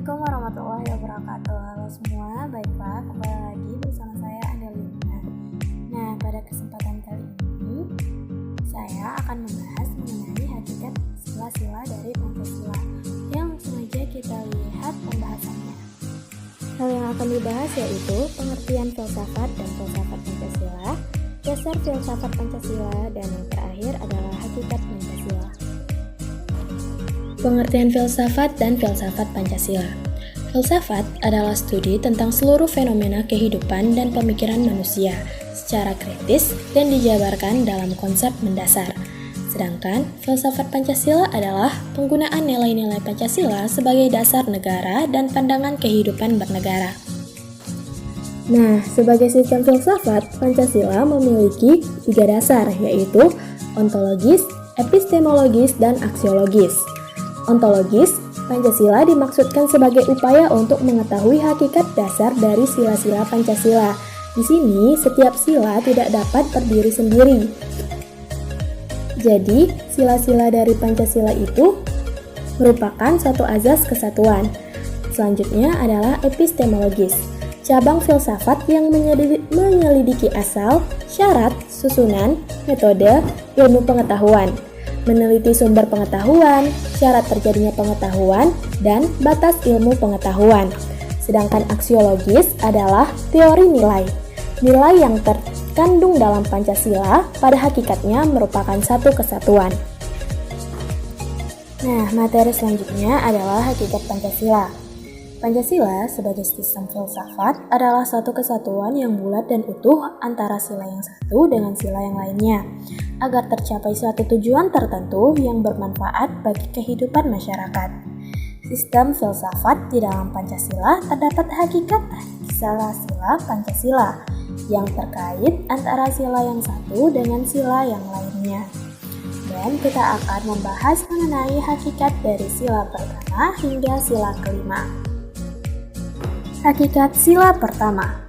Assalamualaikum warahmatullahi wabarakatuh. Halo semua, baiklah kembali lagi bersama saya Angelina. Nah, pada kesempatan kali ini saya akan membahas mengenai hakikat sila-sila dari Pancasila. Yang langsung aja kita lihat pembahasannya. Hal yang akan dibahas yaitu pengertian filsafat dan filsafat Pancasila, dasar filsafat Pancasila, dan yang terakhir adalah hakikat Pancasila. Pengertian filsafat dan filsafat Pancasila. Filsafat adalah studi tentang seluruh fenomena kehidupan dan pemikiran manusia secara kritis dan dijabarkan dalam konsep mendasar. Sedangkan filsafat Pancasila adalah penggunaan nilai-nilai Pancasila sebagai dasar negara dan pandangan kehidupan bernegara. Nah, sebagai sistem filsafat, Pancasila memiliki 3 dasar, yaitu ontologis, epistemologis, dan aksiologis. Ontologis, Pancasila dimaksudkan sebagai upaya untuk mengetahui hakikat dasar dari sila-sila Pancasila. Di sini, setiap sila tidak dapat berdiri sendiri. Jadi, sila-sila dari Pancasila itu merupakan suatu azas kesatuan. Selanjutnya adalah epistemologis, cabang filsafat yang menyelidiki asal, syarat, susunan, metode, ilmu pengetahuan, meneliti sumber pengetahuan, syarat terjadinya pengetahuan, dan batas ilmu pengetahuan. Sedangkan aksiologis adalah teori nilai. Nilai yang terkandung dalam Pancasila pada hakikatnya merupakan satu kesatuan. Nah, materi selanjutnya adalah hakikat Pancasila. Pancasila sebagai sistem filsafat adalah suatu kesatuan yang bulat dan utuh antara sila yang satu dengan sila yang lainnya, agar tercapai suatu tujuan tertentu yang bermanfaat bagi kehidupan masyarakat. Sistem filsafat di dalam Pancasila terdapat hakikat sila-sila Pancasila yang terkait antara sila yang satu dengan sila yang lainnya. Dan kita akan membahas mengenai hakikat dari sila pertama hingga sila kelima. Hakikat sila pertama.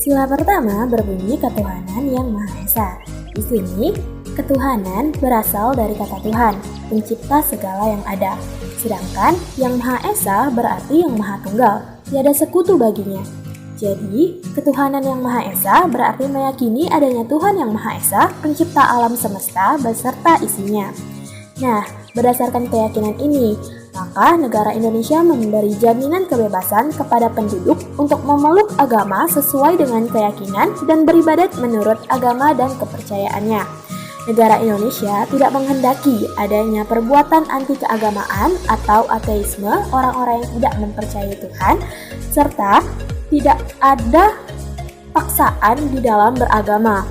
Sila pertama berbunyi ketuhanan yang Maha Esa. Di sini, ketuhanan berasal dari kata Tuhan, pencipta segala yang ada. Sedangkan yang Maha Esa berarti yang Maha Tunggal, tiada sekutu baginya. Jadi, ketuhanan yang Maha Esa berarti meyakini adanya Tuhan yang Maha Esa, pencipta alam semesta beserta isinya. Nah, berdasarkan keyakinan ini, maka negara Indonesia memberi jaminan kebebasan kepada penduduk untuk memeluk agama sesuai dengan keyakinan dan beribadat menurut agama dan kepercayaannya. Negara Indonesia tidak menghendaki adanya perbuatan anti keagamaan atau ateisme orang-orang yang tidak mempercayai Tuhan, serta tidak ada paksaan di dalam beragama.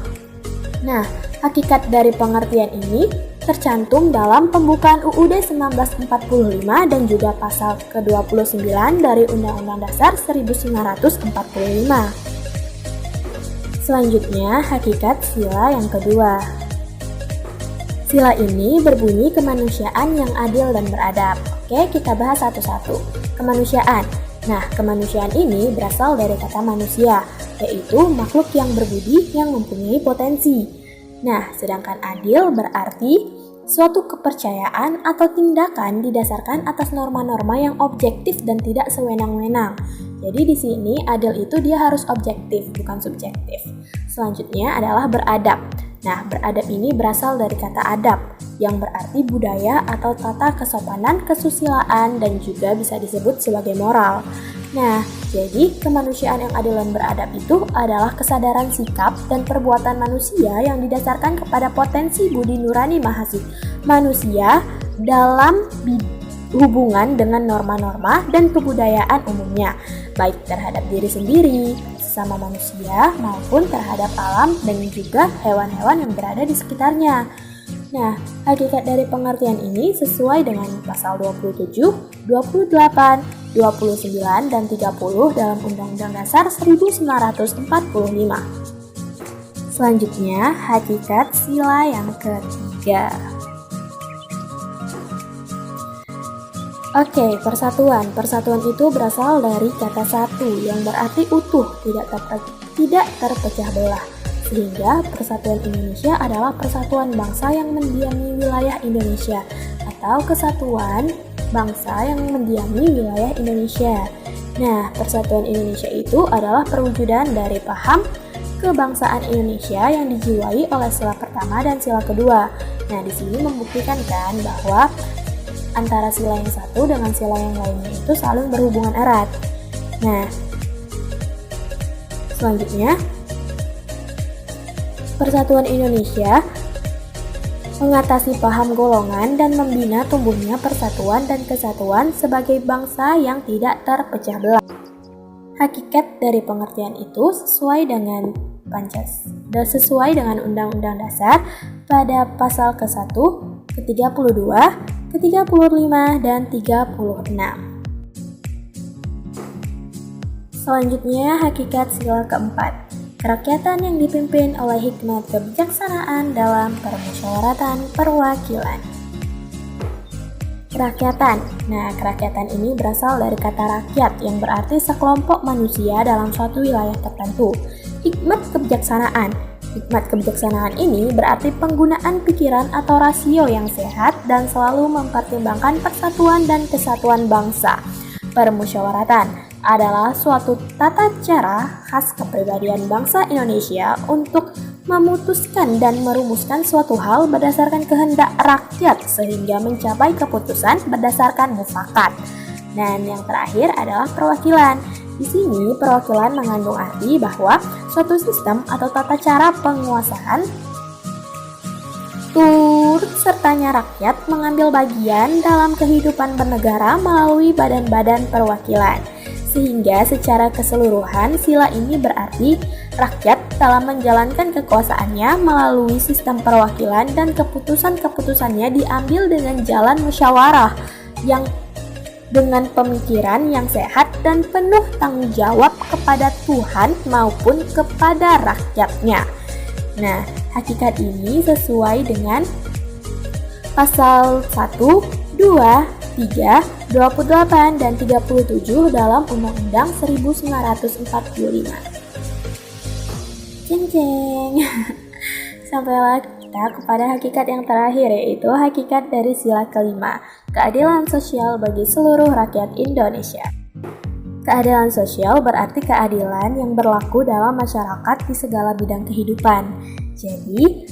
Nah, hakikat dari pengertian ini tercantum dalam pembukaan UUD 1945 dan juga pasal ke-29 dari Undang-Undang Dasar 1945. Selanjutnya, hakikat sila yang kedua. Sila ini berbunyi kemanusiaan yang adil dan beradab. Oke, kita bahas satu-satu. Kemanusiaan. Nah, kemanusiaan ini berasal dari kata manusia, yaitu makhluk yang berbudi yang mempunyai potensi. Nah, sedangkan adil berarti suatu kepercayaan atau tindakan didasarkan atas norma-norma yang objektif dan tidak sewenang-wenang. Jadi di sini adil itu dia harus objektif, bukan subjektif. Selanjutnya adalah beradab. Nah, beradab ini berasal dari kata adab, yang berarti budaya atau tata kesopanan, kesusilaan, dan juga bisa disebut sebagai moral. Nah, jadi kemanusiaan yang adil dan beradab itu adalah kesadaran sikap dan perbuatan manusia yang didasarkan kepada potensi budi nurani manusia dalam hubungan dengan norma-norma dan kebudayaan umumnya, baik terhadap diri sendiri, sesama manusia, maupun terhadap alam dan juga hewan-hewan yang berada di sekitarnya. Nah, hakikat dari pengertian ini sesuai dengan pasal 27, 28, 29, dan 30 dalam Undang-Undang Dasar 1945. Selanjutnya, hakikat sila yang ketiga. Oke, persatuan. Persatuan itu berasal dari kata satu yang berarti utuh, tidak terpecah belah. Sehingga Persatuan Indonesia adalah persatuan bangsa yang mendiami wilayah Indonesia atau kesatuan bangsa yang mendiami wilayah Indonesia. Nah, persatuan Indonesia itu adalah perwujudan dari paham kebangsaan Indonesia yang dijiwai oleh sila pertama dan sila kedua. Nah, di sini membuktikan kan bahwa antara sila yang satu dengan sila yang lainnya itu saling berhubungan erat. Nah, selanjutnya, persatuan Indonesia mengatasi paham golongan dan membina tumbuhnya persatuan dan kesatuan sebagai bangsa yang tidak terpecah belah. Hakikat dari pengertian itu sesuai dengan Undang-Undang Dasar pada pasal ke-1, ke-32, ke-35, dan 36. Selanjutnya, hakikat sila keempat. Kerakyatan yang dipimpin oleh hikmat kebijaksanaan dalam permusyawaratan perwakilan. Kerakyatan. Nah, kerakyatan ini berasal dari kata rakyat yang berarti sekelompok manusia dalam suatu wilayah tertentu. Hikmat kebijaksanaan. Hikmat kebijaksanaan ini berarti penggunaan pikiran atau rasio yang sehat dan selalu mempertimbangkan persatuan dan kesatuan bangsa. Permusyawaratan adalah suatu tata cara khas kepribadian bangsa Indonesia untuk memutuskan dan merumuskan suatu hal berdasarkan kehendak rakyat sehingga mencapai keputusan berdasarkan mufakat. Dan yang terakhir adalah perwakilan. Di sini perwakilan mengandung arti bahwa suatu sistem atau tata cara penguasaan turut sertanya rakyat mengambil bagian dalam kehidupan bernegara melalui badan-badan perwakilan. Sehingga secara keseluruhan sila ini berarti rakyat dalam menjalankan kekuasaannya melalui sistem perwakilan dan keputusan-keputusannya diambil dengan jalan musyawarah yang dengan pemikiran yang sehat dan penuh tanggung jawab kepada Tuhan maupun kepada rakyatnya. Nah, hakikat ini sesuai dengan pasal 1, 2, 3, 28, dan 37 dalam Undang-Undang 1945. Jeng. Sampailah kita kepada hakikat yang terakhir, yaitu hakikat dari sila kelima, keadilan sosial bagi seluruh rakyat Indonesia. Keadilan sosial berarti keadilan yang berlaku dalam masyarakat di segala bidang kehidupan. Jadi,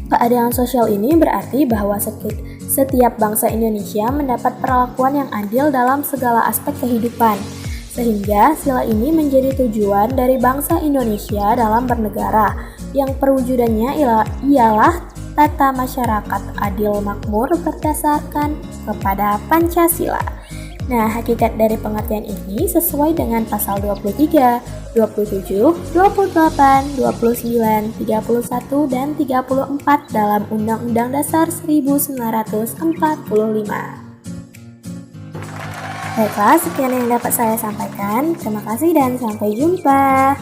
keadilan sosial ini berarti bahwa setiap bangsa Indonesia mendapat perlakuan yang adil dalam segala aspek kehidupan. Sehingga sila ini menjadi tujuan dari bangsa Indonesia dalam bernegara, yang perwujudannya ialah tata masyarakat adil makmur berdasarkan kepada Pancasila. Nah, hakikat dari pengertian ini sesuai dengan pasal 23, 27, 28, 29, 31, dan 34 dalam Undang-Undang Dasar 1945. Baiklah, sekian yang dapat saya sampaikan. Terima kasih dan sampai jumpa.